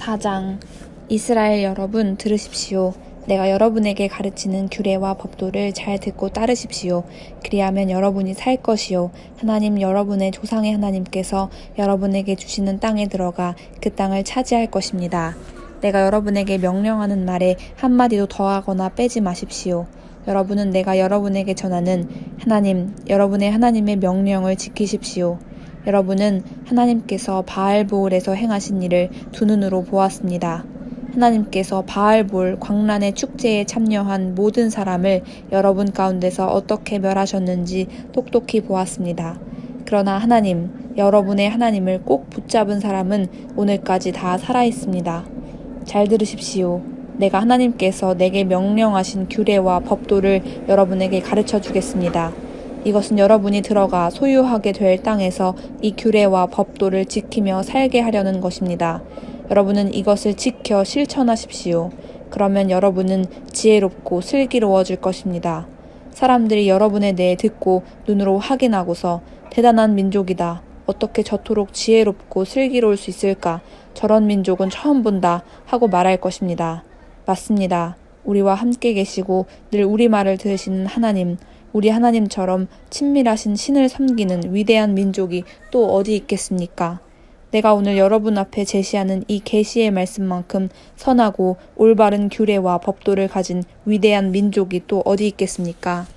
4장 이스라엘 여러분 들으십시오. 내가 여러분에게 가르치는 규례와 법도를 잘 듣고 따르십시오. 그리하면 여러분이 살 것이요 하나님 여러분의 조상의 하나님께서 여러분에게 주시는 땅에 들어가 그 땅을 차지할 것입니다. 내가 여러분에게 명령하는 말에 한마디도 더하거나 빼지 마십시오. 여러분은 내가 여러분에게 전하는 여러분의 하나님의 명령을 지키십시오. 여러분은 하나님께서 바알보올에서 행하신 일을 두 눈으로 보았습니다. 하나님께서 바알보올 광란의 축제에 참여한 모든 사람을 여러분 가운데서 어떻게 멸하셨는지 똑똑히 보았습니다. 그러나 여러분의 하나님을 꼭 붙잡은 사람은 오늘까지 다 살아있습니다. 잘 들으십시오. 내가 하나님께서 내게 명령하신 규례와 법도를 여러분에게 가르쳐 주겠습니다. 이것은 여러분이 들어가 소유하게 될 땅에서 이 규례와 법도를 지키며 살게 하려는 것입니다. 여러분은 이것을 지켜 실천하십시오. 그러면 여러분은 지혜롭고 슬기로워질 것입니다. 사람들이 여러분에 대해 듣고 눈으로 확인하고서 대단한 민족이다. 어떻게 저토록 지혜롭고 슬기로울 수 있을까? 저런 민족은 처음 본다 하고 말할 것입니다. 맞습니다. 우리와 함께 계시고 늘 우리 말을 들으시는 우리 하나님처럼 친밀하신 신을 섬기는 위대한 민족이 또 어디 있겠습니까? 내가 오늘 여러분 앞에 제시하는 이 계시의 말씀만큼 선하고 올바른 규례와 법도를 가진 위대한 민족이 또 어디 있겠습니까?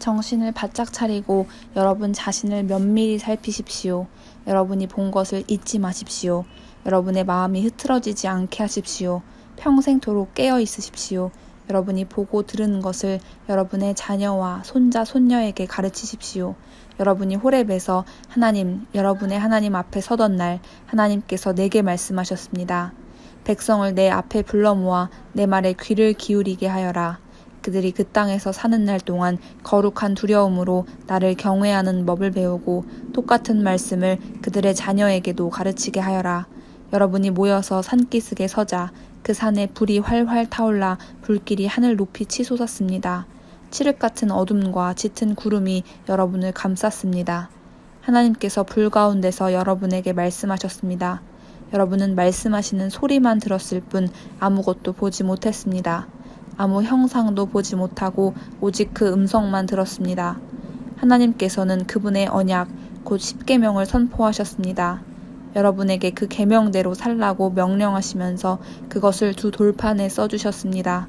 정신을 바짝 차리고 여러분 자신을 면밀히 살피십시오. 여러분이 본 것을 잊지 마십시오. 여러분의 마음이 흐트러지지 않게 하십시오. 평생토록 깨어 있으십시오. 여러분이 보고 들은 것을 여러분의 자녀와 손자, 손녀에게 가르치십시오. 여러분이 호렙에서 여러분의 하나님 앞에 서던 날 하나님께서 내게 말씀하셨습니다. 백성을 내 앞에 불러 모아 내 말에 귀를 기울이게 하여라. 그들이 그 땅에서 사는 날 동안 거룩한 두려움으로 나를 경외하는 법을 배우고 똑같은 말씀을 그들의 자녀에게도 가르치게 하여라. 여러분이 모여서 산기슭에 서자. 그 산에 불이 활활 타올라 불길이 하늘 높이 치솟았습니다. 칠흑 같은 어둠과 짙은 구름이 여러분을 감쌌습니다. 하나님께서 불 가운데서 여러분에게 말씀하셨습니다. 여러분은 말씀하시는 소리만 들었을 뿐 아무것도 보지 못했습니다. 아무 형상도 보지 못하고 오직 그 음성만 들었습니다. 하나님께서는 그분의 언약, 곧 십계명을 선포하셨습니다. 여러분에게 그 계명대로 살라고 명령하시면서 그것을 두 돌판에 써주셨습니다.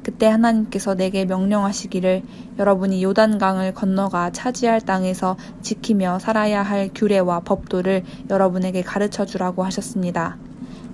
그때 하나님께서 내게 명령하시기를 여러분이 요단강을 건너가 차지할 땅에서 지키며 살아야 할 규례와 법도를 여러분에게 가르쳐 주라고 하셨습니다.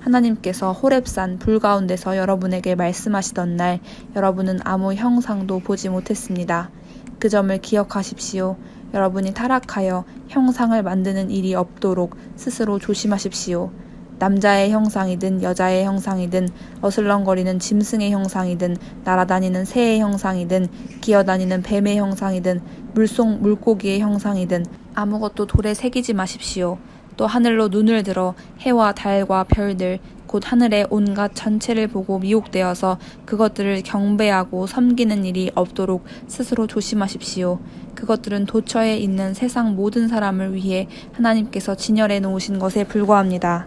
하나님께서 호렙산 불 가운데서 여러분에게 말씀하시던 날 여러분은 아무 형상도 보지 못했습니다. 그 점을 기억하십시오. 여러분이 타락하여 형상을 만드는 일이 없도록 스스로 조심하십시오. 남자의 형상이든 여자의 형상이든 어슬렁거리는 짐승의 형상이든 날아다니는 새의 형상이든 기어다니는 뱀의 형상이든 물속 물고기의 형상이든 아무것도 돌에 새기지 마십시오. 또 하늘로 눈을 들어 해와 달과 별들 곧 하늘의 온갖 전체를 보고 미혹되어서 그것들을 경배하고 섬기는 일이 없도록 스스로 조심하십시오. 그것들은 도처에 있는 세상 모든 사람을 위해 하나님께서 진열해 놓으신 것에 불과합니다.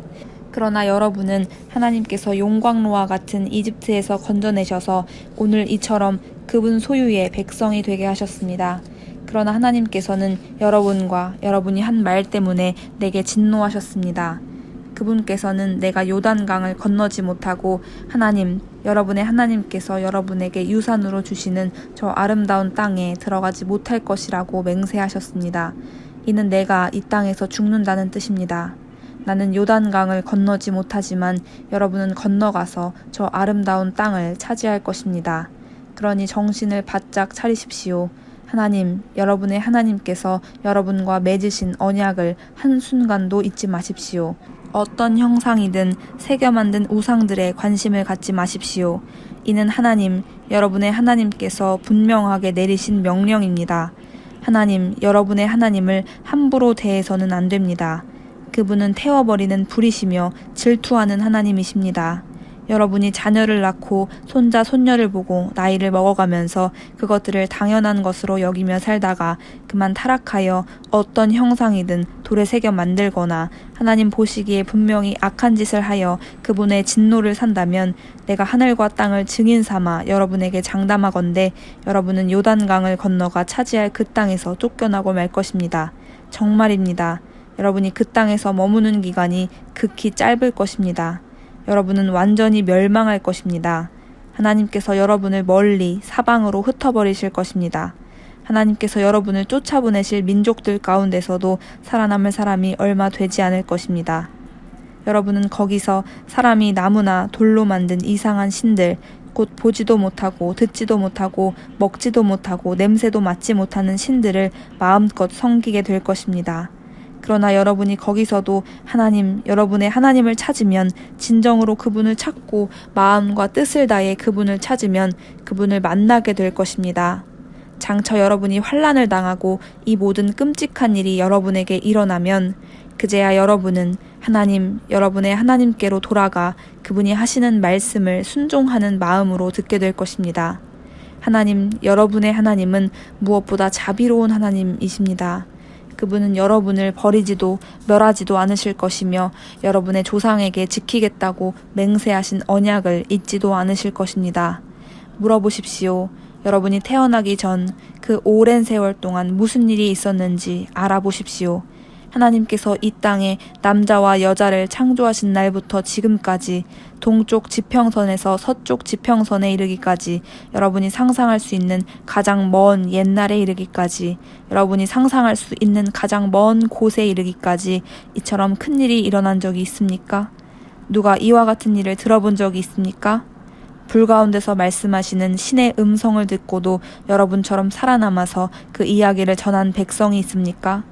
그러나 여러분은 하나님께서 용광로와 같은 이집트에서 건져내셔서 오늘 이처럼 그분 소유의 백성이 되게 하셨습니다. 그러나 하나님께서는 여러분과 여러분이 한 말 때문에 내게 진노하셨습니다. 그분께서는 내가 요단강을 건너지 못하고 여러분의 하나님께서 여러분에게 유산으로 주시는 저 아름다운 땅에 들어가지 못할 것이라고 맹세하셨습니다. 이는 내가 이 땅에서 죽는다는 뜻입니다. 나는 요단강을 건너지 못하지만 여러분은 건너가서 저 아름다운 땅을 차지할 것입니다. 그러니 정신을 바짝 차리십시오. 여러분의 하나님께서 여러분과 맺으신 언약을 한순간도 잊지 마십시오. 어떤 형상이든 새겨 만든 우상들에 관심을 갖지 마십시오. 이는 여러분의 하나님께서 분명하게 내리신 명령입니다. 여러분의 하나님을 함부로 대해서는 안 됩니다. 그분은 태워버리는 불이시며 질투하는 하나님이십니다. 여러분이 자녀를 낳고 손자, 손녀를 보고 나이를 먹어가면서 그것들을 당연한 것으로 여기며 살다가 그만 타락하여 어떤 형상이든 돌에 새겨 만들거나 하나님 보시기에 분명히 악한 짓을 하여 그분의 진노를 산다면 내가 하늘과 땅을 증인 삼아 여러분에게 장담하건대 여러분은 요단강을 건너가 차지할 그 땅에서 쫓겨나고 말 것입니다. 정말입니다. 여러분이 그 땅에서 머무는 기간이 극히 짧을 것입니다. 여러분은 완전히 멸망할 것입니다. 하나님께서 여러분을 멀리 사방으로 흩어버리실 것입니다. 하나님께서 여러분을 쫓아보내실 민족들 가운데서도 살아남을 사람이 얼마 되지 않을 것입니다. 여러분은 거기서 사람이 나무나 돌로 만든 이상한 신들, 곧 보지도 못하고 듣지도 못하고 먹지도 못하고 냄새도 맡지 못하는 신들을 마음껏 섬기게 될 것입니다. 그러나 여러분이 거기서도 여러분의 하나님을 찾으면, 진정으로 그분을 찾고 마음과 뜻을 다해 그분을 찾으면 그분을 만나게 될 것입니다. 장차 여러분이 환난을 당하고 이 모든 끔찍한 일이 여러분에게 일어나면 그제야 여러분은 여러분의 하나님께로 돌아가 그분이 하시는 말씀을 순종하는 마음으로 듣게 될 것입니다. 여러분의 하나님은 무엇보다 자비로운 하나님이십니다. 그분은 여러분을 버리지도 멸하지도 않으실 것이며 여러분의 조상에게 지키겠다고 맹세하신 언약을 잊지도 않으실 것입니다. 물어보십시오. 여러분이 태어나기 전 그 오랜 세월 동안 무슨 일이 있었는지 알아보십시오. 하나님께서 이 땅에 남자와 여자를 창조하신 날부터 지금까지 동쪽 지평선에서 서쪽 지평선에 이르기까지, 여러분이 상상할 수 있는 가장 먼 옛날에 이르기까지, 여러분이 상상할 수 있는 가장 먼 곳에 이르기까지 이처럼 큰 일이 일어난 적이 있습니까? 누가 이와 같은 일을 들어본 적이 있습니까? 불 가운데서 말씀하시는 신의 음성을 듣고도 여러분처럼 살아남아서 그 이야기를 전한 백성이 있습니까?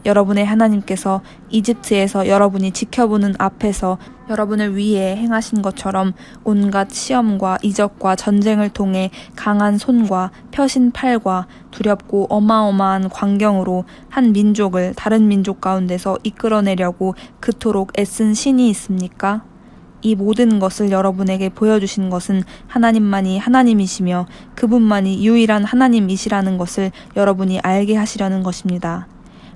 여러분의 하나님께서 이집트에서 여러분이 지켜보는 앞에서 여러분을 위해 행하신 것처럼 온갖 시험과 이적과 전쟁을 통해 강한 손과 펴신 팔과 두렵고 어마어마한 광경으로 한 민족을 다른 민족 가운데서 이끌어내려고 그토록 애쓴 신이 있습니까? 이 모든 것을 여러분에게 보여주신 것은 하나님만이 하나님이시며 그분만이 유일한 하나님이시라는 것을 여러분이 알게 하시려는 것입니다.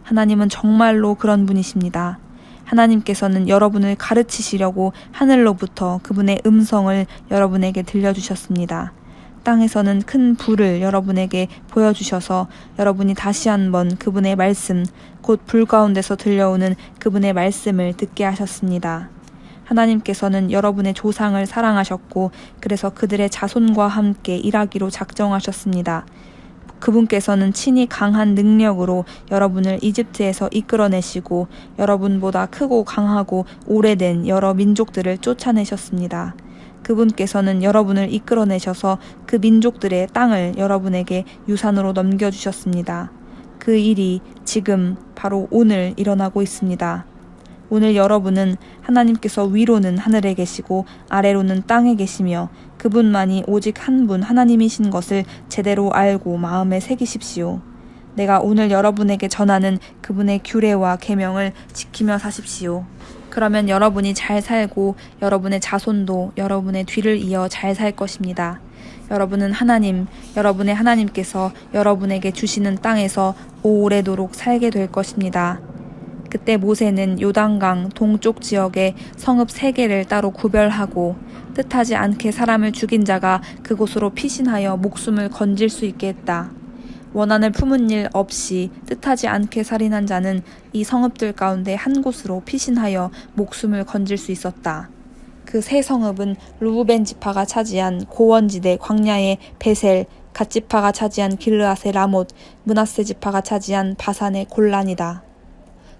하나님은 정말로 그런 분이십니다. 하나님께서는 여러분을 가르치시려고 하늘로부터 그분의 음성을 여러분에게 들려주셨습니다. 땅에서는 큰 불을 여러분에게 보여주셔서 여러분이 다시 한번 그분의 말씀, 곧 불 가운데서 들려오는 그분의 말씀을 듣게 하셨습니다. 하나님께서는 여러분의 조상을 사랑하셨고 그래서 그들의 자손과 함께 일하기로 작정하셨습니다. 그분께서는 친히 강한 능력으로 여러분을 이집트에서 이끌어내시고 여러분보다 크고 강하고 오래된 여러 민족들을 쫓아내셨습니다. 그분께서는 여러분을 이끌어내셔서 그 민족들의 땅을 여러분에게 유산으로 넘겨주셨습니다. 그 일이 지금 바로 오늘 일어나고 있습니다. 오늘 여러분은 하나님께서 위로는 하늘에 계시고 아래로는 땅에 계시며 그분만이 오직 한 분 하나님이신 것을 제대로 알고 마음에 새기십시오. 내가 오늘 여러분에게 전하는 그분의 규례와 계명을 지키며 사십시오. 그러면 여러분이 잘 살고 여러분의 자손도 여러분의 뒤를 이어 잘 살 것입니다. 여러분의 하나님께서 여러분에게 주시는 땅에서 오래도록 살게 될 것입니다. 그때 모세는 요단강 동쪽 지역에 성읍 3개를 따로 구별하고 뜻하지 않게 사람을 죽인 자가 그곳으로 피신하여 목숨을 건질 수 있게 했다. 원한을 품은 일 없이 뜻하지 않게 살인한 자는 이 성읍들 가운데 한 곳으로 피신하여 목숨을 건질 수 있었다. 그 3성읍은 르우벤 지파가 차지한 고원지대 광야의 베셀, 갓 지파가 차지한 길르앗의 라못, 므낫세 지파가 차지한 바산의 골란이다.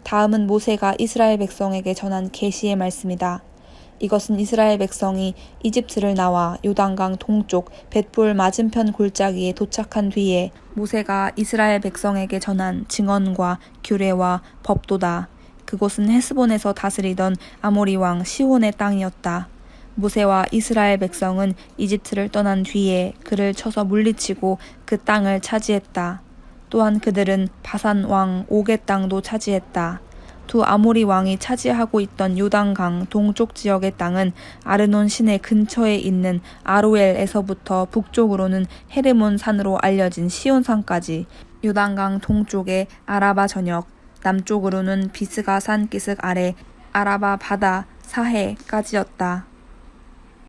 다음은 모세가 이스라엘 백성에게 전한 계시의 말씀이다. 이것은 이스라엘 백성이 이집트를 나와 요단강 동쪽 벳볼 맞은편 골짜기에 도착한 뒤에 모세가 이스라엘 백성에게 전한 증언과 규례와 법도다. 그곳은 헤스본에서 다스리던 아모리 왕 시혼의 땅이었다. 모세와 이스라엘 백성은 이집트를 떠난 뒤에 그를 쳐서 물리치고 그 땅을 차지했다. 또한 그들은 바산 왕 옥의 땅도 차지했다. 두 아모리 왕이 차지하고 있던 요단강 동쪽 지역의 땅은 아르논 시내 근처에 있는 아로엘에서부터 북쪽으로는 헤르몬 산으로 알려진 시온산까지, 요단강 동쪽의 아라바 전역, 남쪽으로는 비스가 산 기슭 아래 아라바 바다 사해까지였다.